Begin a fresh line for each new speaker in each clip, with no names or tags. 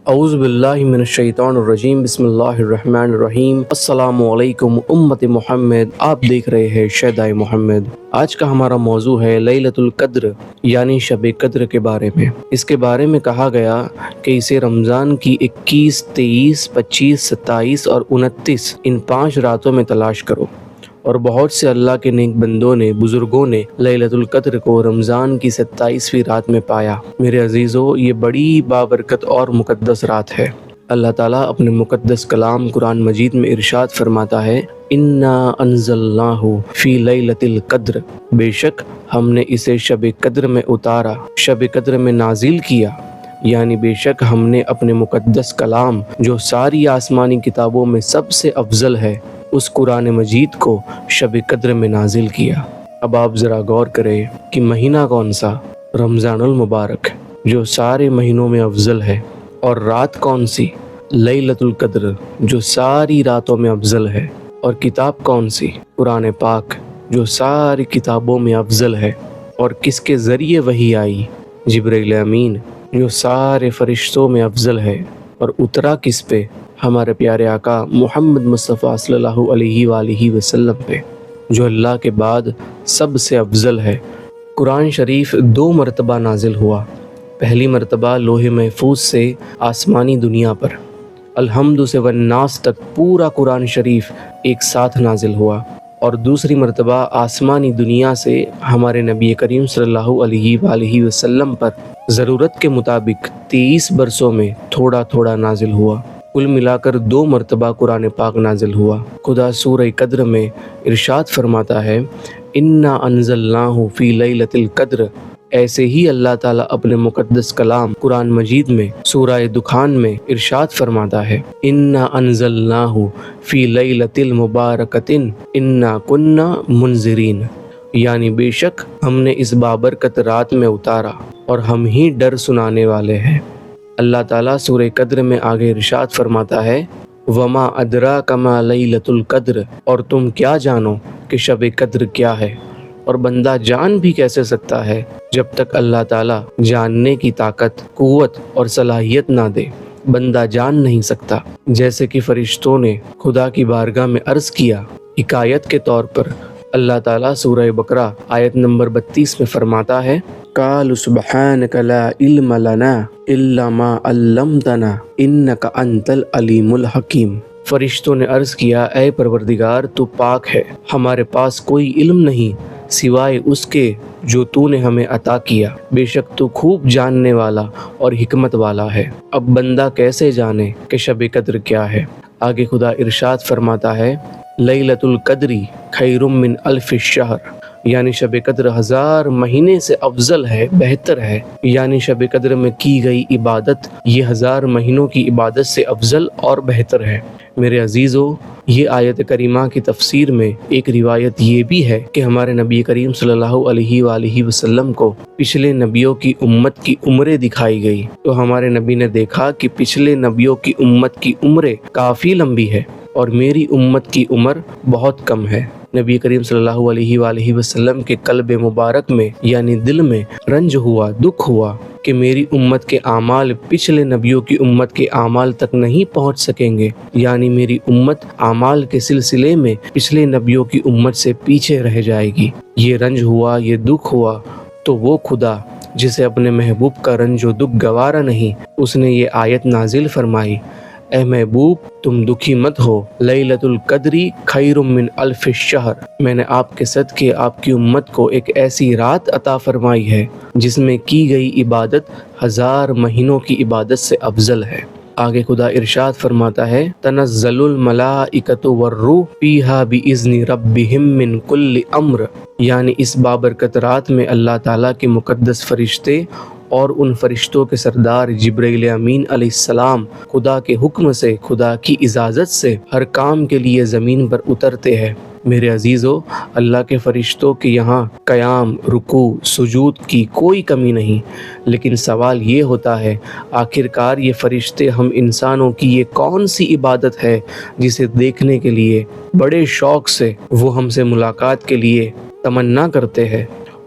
اعوذ باللہ من الشیطان الرجیم، بسم اللہ الرحمن الرحیم۔ السلام علیکم امت محمد، آپ دیکھ رہے ہیں شیدائے محمد۔ آج کا ہمارا موضوع ہے لیلۃ القدر یعنی شب قدر کے بارے میں۔ اس کے بارے میں کہا گیا کہ اسے رمضان کی 21، 23، 25، 27 اور 29 ان 5 راتوں میں تلاش کرو، اور بہت سے اللہ کے نیک بندوں نے، بزرگوں نے لیلۃ القدر کو رمضان کی 27ویں رات میں پایا۔ میرے عزیزو، یہ بڑی بابرکت اور مقدس رات ہے۔ اللہ تعالیٰ اپنے مقدس کلام قرآن مجید میں ارشاد فرماتا ہے، انا انزلناہ فی لیلۃ القدر، بے شک ہم نے اسے شب قدر میں اتارا، شب قدر میں نازل کیا، یعنی بے شک ہم نے اپنے مقدس کلام جو ساری آسمانی کتابوں میں سب سے افضل ہے، اس قرآن مجید کو شب قدر میں نازل کیا۔ اب آپ ذرا غور کریں کہ مہینہ کون سا؟ رمضان المبارک، جو سارے مہینوں میں افضل ہے، اور رات کون سی؟ لیلۃ القدر، جو ساری راتوں میں افضل ہے، اور کتاب کون سی؟ قرآن پاک، جو ساری کتابوں میں افضل ہے، اور کس کے ذریعے وحی آئی؟ جبرائیل امین، جو سارے فرشتوں میں افضل ہے، اور اترا کس پہ؟ ہمارے پیارے آقا محمد مصطفیٰ صلی اللہ علیہ وآلہ وسلم پہ، جو اللہ کے بعد سب سے افضل ہے۔ قرآن شریف 2 مرتبہ نازل ہوا۔ پہلی مرتبہ لوح محفوظ سے آسمانی دنیا پر، الحمد سے والناس تک پورا قرآن شریف ایک ساتھ نازل ہوا، اور دوسری مرتبہ آسمانی دنیا سے ہمارے نبی کریم صلی اللہ علیہ وآلہ وسلم پر ضرورت کے مطابق 23 برسوں میں تھوڑا تھوڑا نازل ہوا۔ کل ملا کر 2 مرتبہ قرآن پاک نازل ہوا۔ خدا سورہ قدر میں ارشاد فرماتا ہے، انا انزلناہ فی لیلۃ القدر۔ ایسے ہی اللہ تعالیٰ اپنے مقدس کلام قرآن مجید میں سورہ دخان میں ارشاد فرماتا ہے، انا انزلناہ فی لیلۃ المبارکۃ انا کنا منذرین، یعنی بے شک ہم نے اس بابرکت رات میں اتارا، اور ہم ہی ڈر سنانے والے ہیں۔ اللہ تعالیٰ سورہ قدر میں آگے ارشاد فرماتا ہے، وما ادراک ما لیلۃ القدر، اور تم کیا جانو کہ شب قدر کیا ہے؟ اور بندہ جان بھی کیسے سکتا ہے جب تک اللہ تعالیٰ جاننے کی طاقت، قوت اور صلاحیت نہ دے؟ بندہ جان نہیں سکتا۔ جیسے کہ فرشتوں نے خدا کی بارگاہ میں عرض کیا، حکایت کے طور پر اللہ تعالیٰ سورہ بقرہ آیت نمبر 32 میں فرماتا ہے، قالوا سبحانک لا علم لنا الا ما علمتنا انک انت العلیم الحکیم۔ فرشتوں نے عرض کیا، اے پروردگار، تو پاک ہے، ہمارے پاس کوئی علم نہیں سوائے اس کے جو تو نے ہمیں عطا کیا، بے شک تو خوب جاننے والا اور حکمت والا ہے۔ اب بندہ کیسے جانے کہ شب قدر کیا ہے؟ آگے خدا ارشاد فرماتا ہے، لیلۃ القدر خیر من الف الشہر، یعنی شب قدر 1000 مہینے سے افضل ہے، بہتر ہے۔ یعنی شب قدر میں کی گئی عبادت یہ 1000 مہینوں کی عبادت سے افضل اور بہتر ہے۔ میرے عزیزو، یہ آیت کریمہ کی تفسیر میں ایک روایت یہ بھی ہے کہ ہمارے نبی کریم صلی اللہ علیہ وآلہ وسلم کو پچھلے نبیوں کی امت کی عمریں دکھائی گئی، تو ہمارے نبی نے دیکھا کہ پچھلے نبیوں کی امت کی عمریں کافی لمبی ہے، اور میری امت کی عمر بہت کم ہے۔ نبی کریم صلی اللہ علیہ وآلہ وسلم کے قلب مبارک میں یعنی دل میں رنج ہوا، دکھ ہوا کہ میری امت کے اعمال پچھلے نبیوں کی امت کے اعمال تک نہیں پہنچ سکیں گے، یعنی میری امت اعمال کے سلسلے میں پچھلے نبیوں کی امت سے پیچھے رہ جائے گی۔ یہ رنج ہوا، یہ دکھ ہوا، تو وہ خدا جسے اپنے محبوب کا رنج و دکھ گوارا نہیں، اس نے یہ آیت نازل فرمائی، اے محبوب تم دکھی مت ہو، لیلۃ القدر خیر من الف الشہر، میں نے آپ کے صدقے آپ کی امت کو ایک ایسی رات عطا فرمائی ہے جس میں کی گئی عبادت 1000 مہینوں کی عبادت سے افضل ہے۔ آگے خدا ارشاد فرماتا ہے، تنزل الملائکۃ والروح فیہا باذن ربہم من کل امر، یعنی اس بابرکت رات میں اللہ تعالیٰ کے مقدس فرشتے اور ان فرشتوں کے سردار جبرائیل امین علیہ السلام خدا کے حکم سے، خدا کی اجازت سے ہر کام کے لیے زمین پر اترتے ہیں۔ میرے عزیزو، اللہ کے فرشتوں کے یہاں قیام، رکوع، سجود کی کوئی کمی نہیں، لیکن سوال یہ ہوتا ہے، آخرکار یہ فرشتے ہم انسانوں کی یہ کون سی عبادت ہے جسے دیکھنے کے لیے بڑے شوق سے وہ ہم سے ملاقات کے لیے تمنا کرتے ہیں،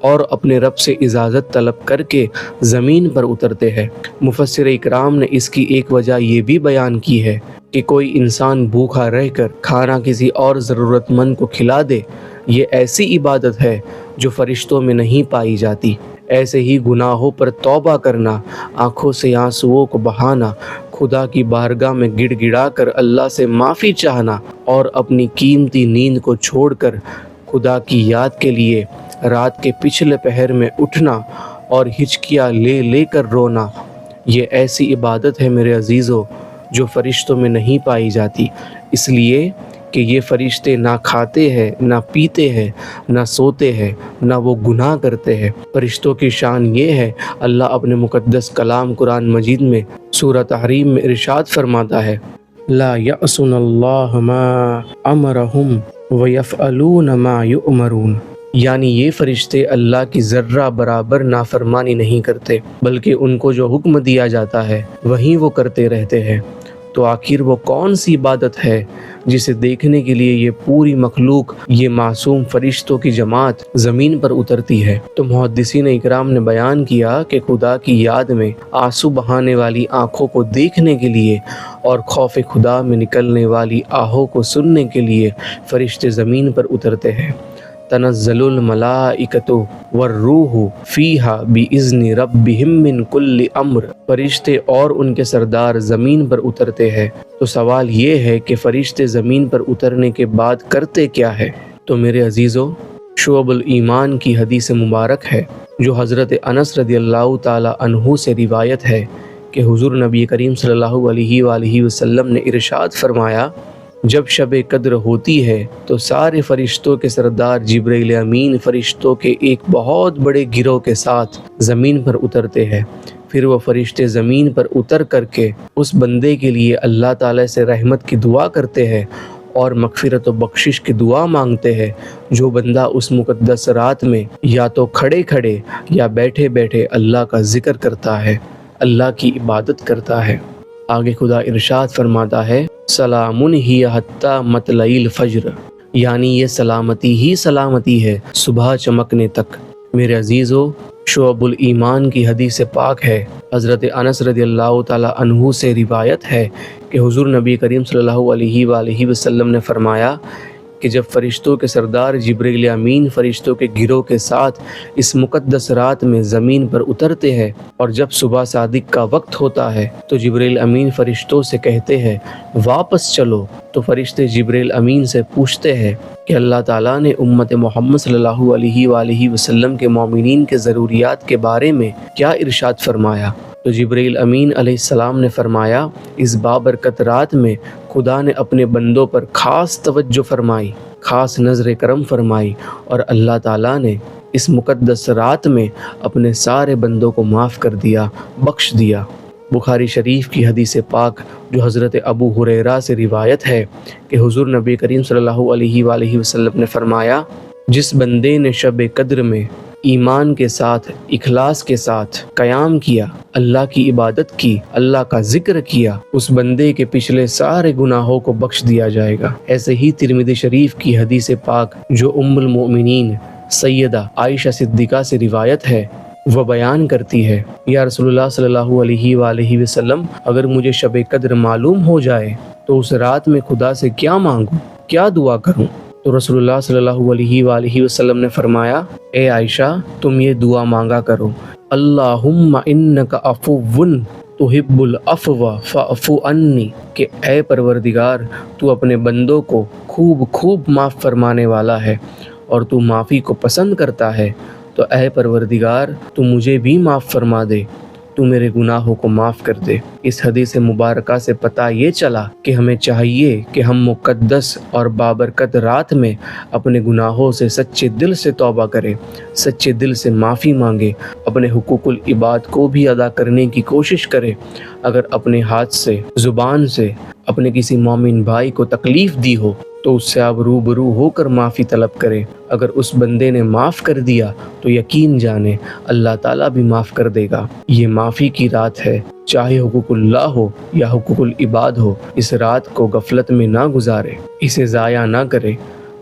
اور اپنے رب سے اجازت طلب کر کے زمین پر اترتے ہیں۔ مفسر اکرام نے اس کی ایک وجہ یہ بھی بیان کی ہے کہ کوئی انسان بھوکا رہ کر کھانا کسی اور ضرورت مند کو کھلا دے، یہ ایسی عبادت ہے جو فرشتوں میں نہیں پائی جاتی۔ ایسے ہی گناہوں پر توبہ کرنا، آنکھوں سے آنسوؤں کو بہانا، خدا کی بارگاہ میں گڑ گڑا کر اللہ سے معافی چاہنا اور اپنی قیمتی نیند کو چھوڑ کر خدا کی یاد کے لیے رات کے پچھلے پہر میں اٹھنا اور ہچکیاں لے لے کر رونا، یہ ایسی عبادت ہے میرے عزیزو جو فرشتوں میں نہیں پائی جاتی، اس لیے کہ یہ فرشتے نہ کھاتے ہیں، نہ پیتے ہیں، نہ سوتے ہیں، نہ وہ گناہ کرتے ہیں۔ فرشتوں کی شان یہ ہے، اللہ اپنے مقدس کلام قرآن مجید میں سورہ تحریم میں ارشاد فرماتا ہے، لا یعصون اللہ ما امرہم ویفعلون ما یؤمرون، یعنی یہ فرشتے اللہ کی ذرہ برابر نافرمانی نہیں کرتے، بلکہ ان کو جو حکم دیا جاتا ہے وہی وہ کرتے رہتے ہیں۔ تو آخر وہ کون سی عبادت ہے جسے دیکھنے کے لیے یہ پوری مخلوق، یہ معصوم فرشتوں کی جماعت زمین پر اترتی ہے؟ تو محدثین اکرام نے بیان کیا کہ خدا کی یاد میں آنسو بہانے والی آنکھوں کو دیکھنے کے لیے اور خوف خدا میں نکلنے والی آہوں کو سننے کے لیے فرشتے زمین پر اترتے ہیں۔ تنزل الملائکۃ والروح فیہا بإذن ربہم من کل امر، فرشتے اور ان کے سردار زمین پر اترتے ہیں۔ تو سوال یہ ہے کہ فرشتے زمین پر اترنے کے بعد کرتے کیا ہے؟ تو میرے عزیزو، شعب الایمان کی حدیث مبارک ہے جو حضرت انس رضی اللہ تعالی عنہ سے روایت ہے کہ حضور نبی کریم صلی اللہ علیہ وآلہ وسلم نے ارشاد فرمایا، جب شب قدر ہوتی ہے تو سارے فرشتوں کے سردار جبرائیل امین فرشتوں کے ایک بہت بڑے گروہ کے ساتھ زمین پر اترتے ہیں۔ پھر وہ فرشتے زمین پر اتر کر کے اس بندے کے لیے اللہ تعالی سے رحمت کی دعا کرتے ہیں اور مغفرت و بخشش کی دعا مانگتے ہیں۔ جو بندہ اس مقدس رات میں یا تو کھڑے کھڑے یا بیٹھے بیٹھے اللہ کا ذکر کرتا ہے، اللہ کی عبادت کرتا ہے۔ آگے خدا ارشاد فرماتا ہے، سلام ہی حتی مطلع الفجر، یعنی یہ سلامتی ہی سلامتی ہے صبح چمکنے تک۔ میرے عزیزو، شعب الایمان کی حدیث پاک ہے، حضرت انس رضی اللہ تعالی عنہ سے روایت ہے کہ حضور نبی کریم صلی اللہ علیہ وآلہ وسلم نے فرمایا کہ جب فرشتوں کے سردار جبرائیل امین فرشتوں کے گروہ کے ساتھ اس مقدس رات میں زمین پر اترتے ہیں اور جب صبح صادق کا وقت ہوتا ہے تو جبرائیل امین فرشتوں سے کہتے ہیں واپس چلو، تو فرشتے جبرائیل امین سے پوچھتے ہیں کہ اللہ تعالیٰ نے امت محمد صلی اللہ علیہ وآلہ وسلم کے مومنین کے ضروریات کے بارے میں کیا ارشاد فرمایا؟ تو جبرائیل امین علیہ السلام نے فرمایا، اس بابرکت رات میں خدا نے اپنے بندوں پر خاص توجہ فرمائی، خاص نظر کرم فرمائی، اور اللہ تعالیٰ نے اس مقدس رات میں اپنے سارے بندوں کو معاف کر دیا، بخش دیا۔ بخاری شریف کی حدیث پاک جو حضرت ابو ہریرہ سے روایت ہے کہ حضور نبی کریم صلی اللہ علیہ وآلہ وسلم نے فرمایا، جس بندے نے شب قدر میں ایمان کے ساتھ، اخلاص کے ساتھ قیام کیا، اللہ کی عبادت کی، اللہ کا ذکر کیا، اس بندے کے پچھلے سارے گناہوں کو بخش دیا جائے گا۔ ایسے ہی ترمذی شریف کی حدیث پاک جو ام المؤمنین سیدہ عائشہ صدیقہ سے روایت ہے، وہ بیان کرتی ہے، یا رسول اللہ صلی اللہ علیہ وآلہ وسلم، اگر مجھے شب قدر معلوم ہو جائے تو اس رات میں خدا سے کیا مانگوں، کیا دعا کروں؟ تو رسول اللہ صلی اللہ علیہ وآلہ وسلم نے فرمایا، اے عائشہ، تم یہ دعا مانگا کرو، اللہم انک عفو تحب العفو فاعف عنی، کہ اے پروردگار، تو اپنے بندوں کو خوب معاف فرمانے والا ہے اور تو معافی کو پسند کرتا ہے، تو اے پروردگار، تو مجھے بھی معاف فرما دے، تو میرے گناہوں کو معاف کر دے۔ اس حدیث مبارکہ سے پتہ یہ چلا کہ ہمیں چاہیے کہ ہم مقدس اور بابرکت رات میں اپنے گناہوں سے سچے دل سے توبہ کریں، سچے دل سے معافی مانگیں، اپنے حقوق العباد کو بھی ادا کرنے کی کوشش کریں۔ اگر اپنے ہاتھ سے، زبان سے اپنے کسی مومن بھائی کو تکلیف دی ہو تو اس سے آپ روبرو ہو کر معافی طلب کریں۔ اگر اس بندے نے معاف کر دیا تو یقین جانیں اللہ تعالیٰ بھی معاف کر دے گا۔ یہ معافی کی رات ہے، چاہے حقوق اللہ ہو یا حقوق العباد ہو، اس رات کو غفلت میں نہ گزارے، اسے ضائع نہ کرے۔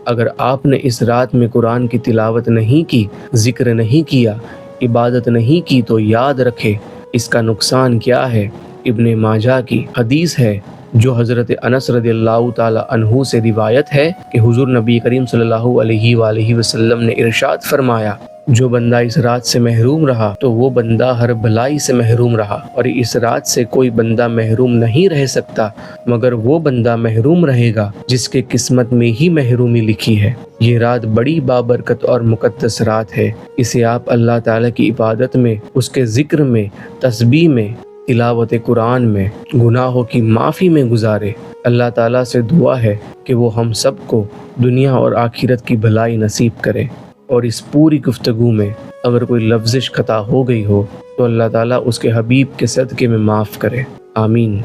اگر آپ نے اس رات میں قرآن کی تلاوت نہیں کی، ذکر نہیں کیا، عبادت نہیں کی تو یاد رکھے اس کا نقصان کیا ہے۔ ابن ماجہ کی حدیث ہے جو حضرت انس رضی اللہ تعالی عنہ سے روایت ہے کہ حضور نبی کریم صلی اللہ علیہ وآلہ وسلم نے ارشاد فرمایا، جو بندہ اس رات سے محروم رہا تو وہ بندہ ہر بھلائی سے محروم رہا، اور اس رات سے کوئی بندہ محروم نہیں رہ سکتا مگر وہ بندہ محروم رہے گا جس کے قسمت میں ہی محرومی لکھی ہے۔ یہ رات بڑی بابرکت اور مقدس رات ہے، اسے آپ اللہ تعالیٰ کی عبادت میں، اس کے ذکر میں، تسبیح میں، تلاوت قرآن میں، گناہوں کی معافی میں گزارے۔ اللہ تعالیٰ سے دعا ہے کہ وہ ہم سب کو دنیا اور آخرت کی بھلائی نصیب کرے، اور اس پوری گفتگو میں اگر کوئی لفظش خطا ہو گئی ہو تو اللہ تعالیٰ اس کے حبیب کے صدقے میں معاف کرے، آمین۔